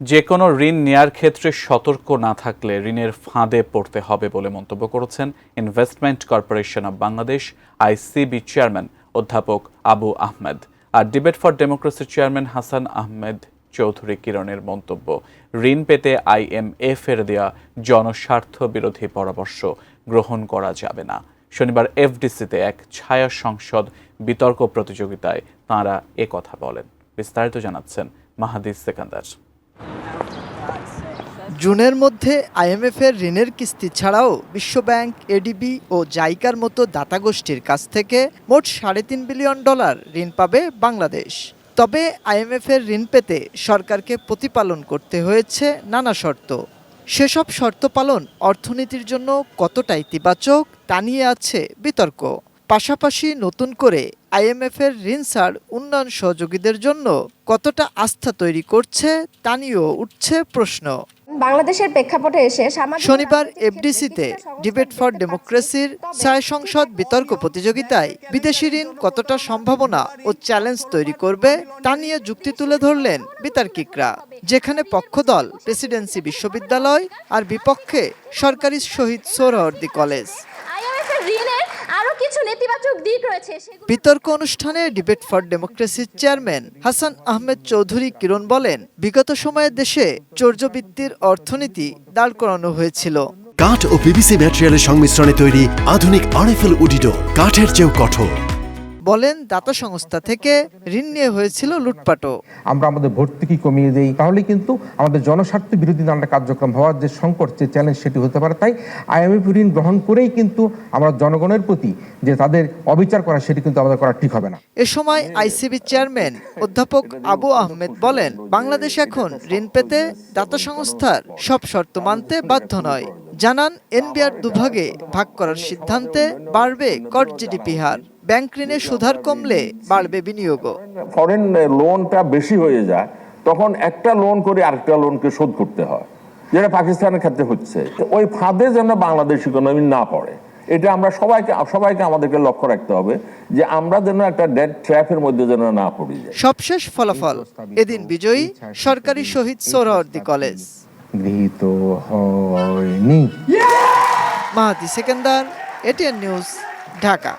যে কোনো ঋণ নেয়ার ক্ষেত্রে সতর্ক না থাকলে ঋণের ফাঁদে পড়তে হবে বলে মন্তব্য করেছেন investment corporation of Bangladesh ICB chairman অধ্যাপক আবু আহমেদ। আর ডিবেট ফর ডেমোক্রেসির চেয়ারম্যান হাসান আহমেদ চৌধুরী কিরণের মন্তব্য, ঋণ পেতে IMF এর দেয়া জনস্বার্থ বিরোধী পরামর্শ গ্রহণ করা যাবে না। শনিবার FDC-তে এক ছায়া সংসদ বিতর্ক প্রতিযোগিতায় তাঁরা একথা বলেন। বিস্তারিত জানাচ্ছেন মাহাদি সেকান্দার। জুনের মধ্যে IMF-এর ঋণের কিস্তি ছাড়াও বিশ্বব্যাংক, ADB ও জাইকার মতো দাতা গোষ্ঠীর কাছ থেকে মোট $3.5 বিলিয়ন ঋণ পাবে বাংলাদেশ। তবে IMF-এর ঋণ পেতে সরকারকে প্রতিপালন করতে হয়েছে নানা শর্ত। সেসব শর্ত পালন অর্থনীতির জন্য কতটা ইতিবাচক তা নিয়ে আছে বিতর্ক। পাশাপাশি নতুন করে IMF-এর ঋণ ছাড় উন্নয়ন সহযোগীদের জন্য কতটা আস্থা তৈরি করছে তা নিয়েও উঠছে প্রশ্ন। বাংলাদেশের প্রেক্ষাপটে এসে শনিবার FDC-তে ডিবেট ফর ডেমোক্রেসির ছায়া সংসদ বিতর্ক প্রতিযোগিতায় বিদেশি ঋণ কতটা সম্ভাবনা ও চ্যালেঞ্জ তৈরি করবে তা নিয়ে যুক্তি তুলে ধরলেন বিতার্কিকরা, যেখানে পক্ষদল প্রেসিডেন্সি বিশ্ববিদ্যালয় আর বিপক্ষে সরকারি শহীদ সোহরাওয়ার্দী কলেজ। বিতর্ক অনুষ্ঠানে ডিবেট ফর ডেমোক্রেসির চেয়ারম্যান হাসান আহমেদ চৌধুরী কিরণ বলেন, বিগত সময়ে দেশে চৌর্যবৃত্তির অর্থনীতি দাঁড় করানো হয়েছিল। কাঠ ও PVC ম্যাটেরিয়ালের সংমিশ্রণে তৈরি আধুনিক RFL উডিডো কাঠের চেয়েও কঠোর। বলেন, দাতা সংস্থা থেকে ঋণ নিয়ে হয়েছিল লুটপাটও। আমরা আমাদের ভর্তুকি কমিয়ে দেই, তাহলে কিন্তু আমাদের জনস্বার্থ বিরোধী নানা কার্যক্রম হওয়ার যে সংকট, যে চ্যালেঞ্জ সেটি হতে পারে। তাই IMF ঋণ গ্রহণ করেই কিন্তু আমরা জনগণের প্রতি যে তাদের অবিচার করা, সেটি কিন্তু আমাদের করা ঠিক হবে না। এ সময় ICB চেয়ারম্যান অধ্যাপক আবু আহমেদ বলেন, বাংলাদেশ এখন ঋণ পেতে দাতা সংস্থার সব শর্ত মানতে বাধ্য নয়। জানান, NBR দুভাগে ভাগ করার সিদ্ধান্তে বাড়বে কর GDP হার, ব্যাংক ঋণের সুদহার কমলে বাড়বে বিনিয়োগও। ফরেন লোনটা বেশি হয়ে যায়, তখন একটা লোন করে আরেকটা লোনকে শোধ করতে হয়, যেটা পাকিস্তানের ক্ষেত্রে হচ্ছে। ওই ফাঁদে যেন বাংলাদেশ ইকোনমি না পড়ে, এটা আমরা সবাইকে আমাদেরকে লক্ষ্য রাখতে হবে যে আমরা যেন একটা ডেট ট্র্যাপের মধ্যে যেন না পড়ি যায়। সবশেষ ফলাফল, এদিন বিজয়ী সরকারি শহীদ সোহরাওয়ার্দী কলেজ। গৃহীত হয়নি। মাহাদি সেকেন্দার, ATN নিউজ, ঢাকা।